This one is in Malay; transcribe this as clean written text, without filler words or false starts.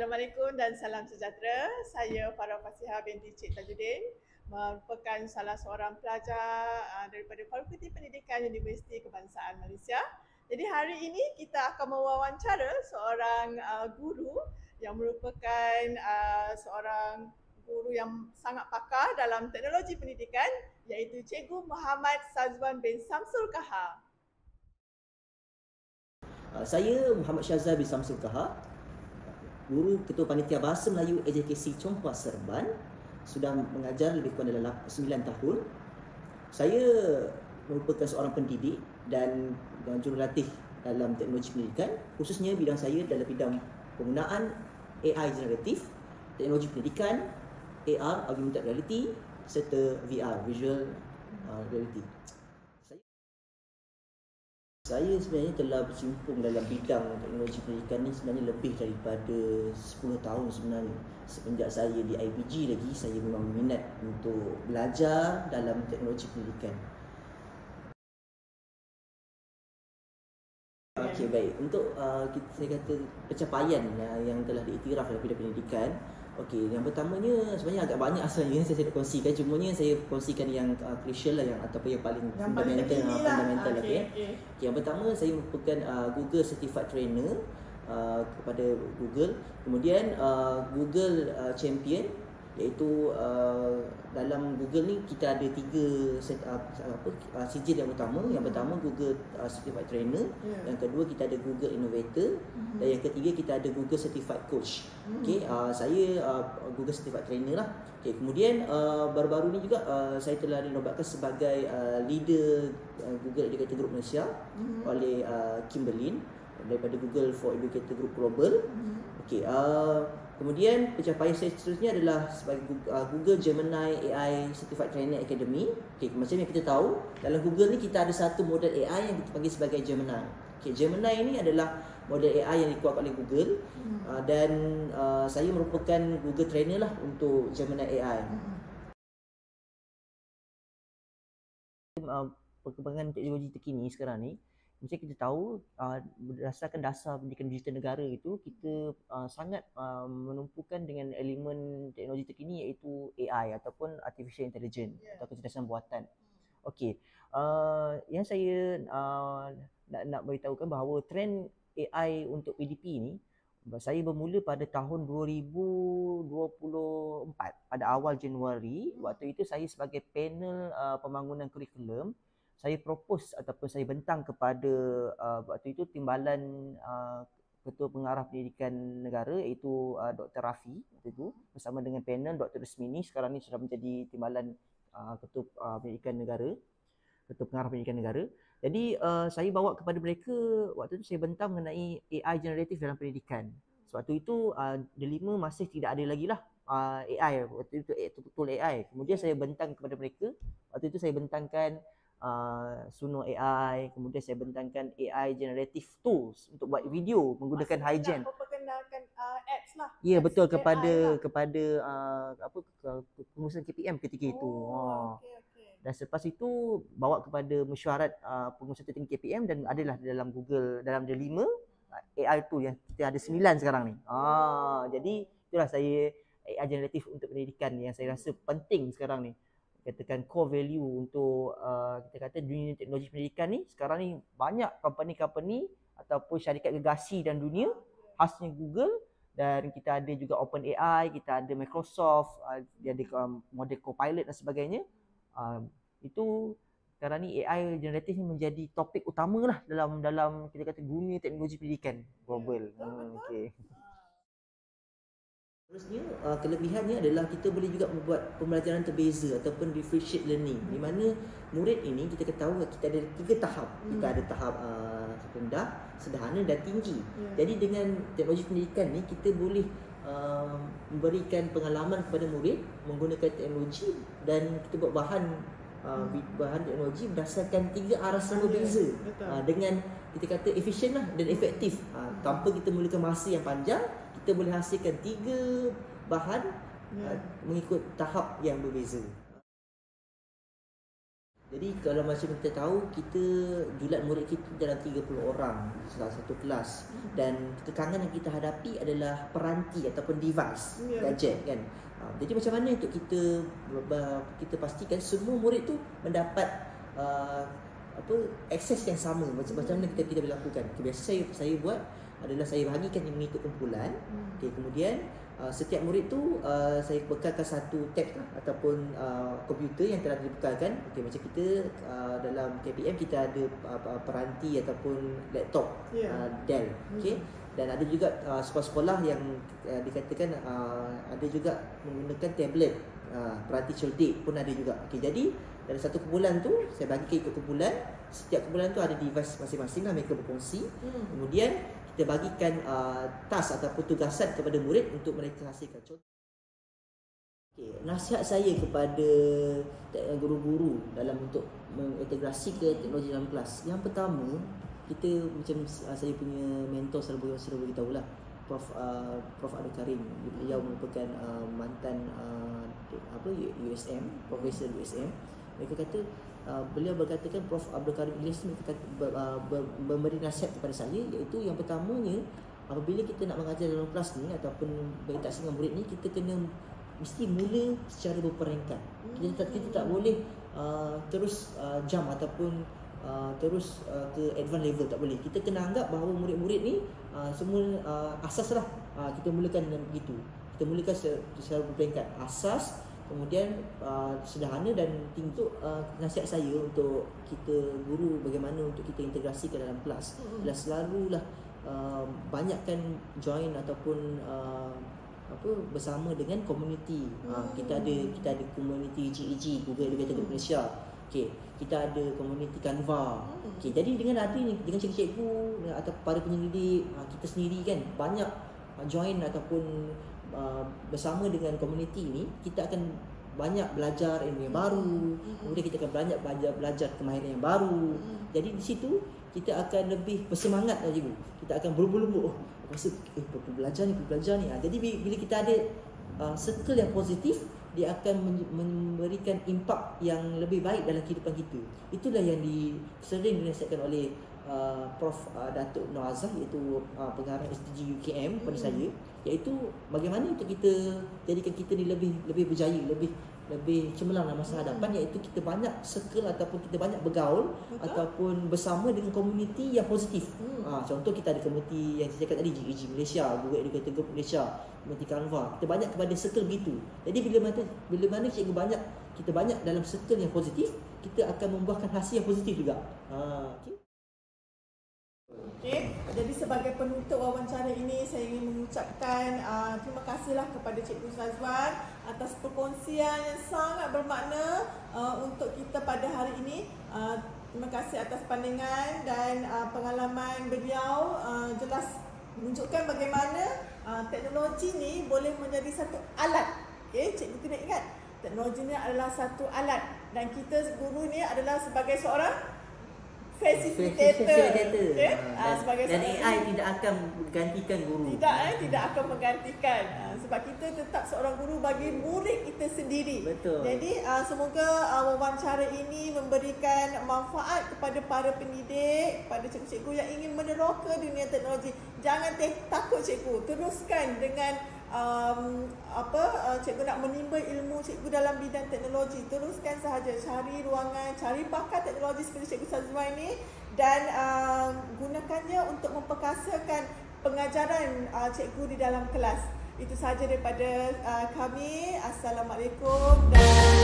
Assalamualaikum dan salam sejahtera. Saya Farah Fasiha binti Cik Tajuddin, merupakan salah seorang pelajar daripada Fakulti Pendidikan Universiti Kebangsaan Malaysia. Jadi hari ini kita akan mewawancara seorang guru yang merupakan seorang guru yang sangat pakar dalam teknologi pendidikan, iaitu Cikgu Muhammad Sazwan bin Samsul Kahar. Saya Muhammad Syazal bin Samsul Kahar, guru Ketua Panitia Bahasa Melayu AJKC Chongqua Serban, sudah mengajar lebih kurang dalam 9 tahun. Saya merupakan seorang pendidik dan jurulatih dalam teknologi pendidikan, khususnya bidang saya dalam bidang penggunaan AI generatif, teknologi pendidikan, AR augmented reality serta VR visual reality. Saya sebenarnya telah bercimpung dalam bidang teknologi pendidikan ni sebenarnya lebih daripada 10 tahun sebenarnya. Semenjak saya di IPG lagi, saya memang minat untuk belajar dalam teknologi pendidikan. Okey, baik. Untuk saya kata pencapaian yang telah diiktiraf dalam bidang pendidikan. Okey, yang pertamanya sebenarnya agak banyak asalnya saya nak kongsikan, cumanya saya kongsikan yang crucial lah, yang ataupun yang paling fundamental lah. Okay. Yang pertama, saya merupakan Google Certified Trainer kepada Google. Kemudian Google Champion, iaitu dalam Google ni kita ada 3 sijil yang utama. Yang pertama Google Certified Trainer, yang kedua kita ada Google Innovator, dan yang ketiga kita ada Google Certified Coach. Okey, saya Google Certified Trainer lah. Okey, kemudian baru-baru ni juga saya telah dinobatkan sebagai leader Google Educator Group Malaysia oleh Kim Berlin daripada Google for Educator Group Global. Okey, kemudian pencapaian saya seterusnya adalah sebagai Google Gemini AI Certified Trainer Academy. Okay, macam yang kita tahu, dalam Google ni kita ada satu model AI yang kita panggil sebagai Gemini. Okay, Gemini ini adalah model AI yang dikeluarkan oleh Google, dan saya merupakan Google Trainer lah untuk Gemini AI. Perkembangan teknologi terkini sekarang ni, macam kita tahu, berdasarkan dasar pendidikan digital negara itu, kita sangat menumpukan dengan elemen teknologi terkini, iaitu AI ataupun Artificial Intelligence atau kecerdasan buatan. Okey, yang saya nak beritahukan bahawa trend AI untuk PDP ni, saya bermula pada tahun 2024, pada awal Januari. Waktu itu saya sebagai panel pembangunan kurikulum, saya propose ataupun saya bentang kepada waktu itu Timbalan Ketua Pengarah Pendidikan Negara, iaitu Dr. Rafi waktu itu, bersama dengan panel Dr. Resmini, sekarang ni sudah menjadi Timbalan Ketua Pendidikan Negara, Ketua Pengarah Pendidikan Negara. Jadi saya bawa kepada mereka, waktu itu saya bentang mengenai AI generatif dalam pendidikan. Waktu itu Delima masih tidak ada lagi lah AI, waktu itu tool AI. Kemudian saya bentang kepada mereka, waktu itu saya bentangkan Suno AI, kemudian saya bentangkan AI generative tools untuk buat video menggunakan HiGen. Memperkenalkan apps lah. Ya, betul, AI kepada pengurusan KPM ketika itu. Dan selepas itu bawa kepada mesyuarat pengurusan tertinggi KPM, dan adalah dalam Google, dalam ada 5 AI tool yang kita ada 9 sekarang ni. Jadi itulah saya AI generatif untuk pendidikan yang saya rasa penting sekarang ni. Katakan core value untuk kita kata dunia teknologi pendidikan ni. Sekarang ni banyak company-company ataupun syarikat gegasi dalam dunia, khasnya Google, dan kita ada juga OpenAI, kita ada Microsoft, dia ada model Copilot dan sebagainya. Itu sekarang ni AI generatif ni menjadi topik utama lah dalam kita kata dunia teknologi pendidikan global. Okey. Terusnya, kelebihannya adalah kita boleh juga membuat pembelajaran terbeza ataupun differentiate learning, di mana murid ini kita ketahui kita ada 3 tahap. Kita ada tahap rendah, sederhana dan tinggi. Jadi dengan teknologi pendidikan ni kita boleh memberikan pengalaman kepada murid menggunakan teknologi, dan kita buat bahan teknologi berdasarkan 3 arah yang berbeza, dengan kita kata efisien lah dan efektif. Tanpa kita mulakan masa yang panjang, kita boleh hasilkan 3 bahan mengikut tahap yang berbeza. Jadi kalau macam kita tahu, kita julat murid kita dalam 30 orang dalam satu kelas, dan kekangan yang kita hadapi adalah peranti ataupun device, gadget kan. Jadi macam mana untuk kita pastikan semua murid tu mendapat akses yang sama, macam mana kita boleh lakukan. Biasa saya buat adalah saya bahagikan yang mengikut kumpulan. Kemudian setiap murid tu saya bekalkan satu tab ataupun komputer yang telah dibekalkan. Macam kita dalam KPM kita ada peranti ataupun laptop Dell. Dan ada juga sekolah-sekolah yang dikatakan ada juga menggunakan tablet, peranti cerdik pun ada juga. Jadi dalam satu kumpulan tu saya bagi ke ikut kumpulan. Setiap kumpulan tu ada device masing-masing lah, mereka berkongsi. Kemudian kita bagikan task ataupun tugasan kepada murid untuk mereka hasilkan. Nasihat saya kepada guru-guru dalam untuk mengintegrasi ke teknologi dalam kelas. Yang pertama, kita macam saya punya mentor selalu beritahu lah, Prof Abdul Karim. Beliau merupakan mantan USM, Profesor USM. Mereka kata, beliau berkatakan, Prof Abdul Karim Ilyas memberi nasihat kepada saya, iaitu yang pertamanya, apabila kita nak mengajar dalam kelas ni ataupun berinteraksi dengan murid ni, kita kena mesti mula secara berperingkat. Kita tak boleh terus jump ataupun terus ke advanced level, tak boleh. Kita kena anggap bahawa murid-murid ni semua asas lah. Kita mulakan begitu. Kita mulakan secara berperingkat, asas, kemudian sederhana dan tinggi. Nasihat saya untuk kita guru, bagaimana untuk kita integrasi ke dalam kelas, adalah selalulah banyakkan join ataupun bersama dengan komuniti. Kita ada komuniti GEG, Google Educator Malaysia. Kita ada komuniti Canva. Jadi dengan cikgu-cikgu atau para penyelidik kita sendiri kan, banyak join ataupun bersama dengan komuniti ni, kita akan banyak belajar ilmu yang baru. Kemudian kita akan banyak belajar kemahiran yang baru. Jadi di situ kita akan lebih bersemangat lah cikgu. Kita akan berlumba-lumba, rasa belajar ni. Jadi bila kita ada circle yang positif, dia akan memberikan impak yang lebih baik dalam kehidupan kita. Itulah yang sering dinasihatkan oleh Prof Datuk Nur Azhar, iaitu pengarah SDG UKM kepada saya, iaitu bagaimana untuk kita jadikan kita ni lebih berjaya, lebih cemerlang dalam masa hadapan, iaitu kita banyak circle ataupun kita banyak bergaul ataupun bersama dengan komuniti yang positif. Contoh kita ada komuniti yang saya cakap tadi, GEG Malaysia, Google Educator Group Malaysia, komuniti Canva. Kita banyak kepada circle begitu. Jadi bila mana cikgu banyak, kita banyak dalam circle yang positif, kita akan membuahkan hasil yang positif juga. Jadi sebagai penutup wawancara ini, saya ingin mengucapkan terima kasihlah kepada Cikgu Syazwan atas perkongsian yang sangat bermakna untuk kita pada hari ini. Terima kasih atas pandangan dan pengalaman beliau, jelas menunjukkan bagaimana teknologi ni boleh menjadi satu alat. Cikgu kena ingat, teknologi ni adalah satu alat dan kita guru ni adalah sebagai seorang facilitator. Dan AI tidak akan menggantikan guru. Tidak akan menggantikan. Sebab kita tetap seorang guru bagi murid kita sendiri. Betul. Jadi semoga wawancara ini memberikan manfaat kepada para pendidik, kepada cikgu-cikgu yang ingin meneroka dunia teknologi. Jangan takut cikgu, teruskan dengan cikgu nak menimba ilmu cikgu dalam bidang teknologi, teruskan sahaja, cari ruangan, cari pakar teknologi seperti Cikgu Syazwan ini dan gunakannya untuk memperkasakan pengajaran cikgu di dalam kelas. Itu sahaja daripada kami. Assalamualaikum dan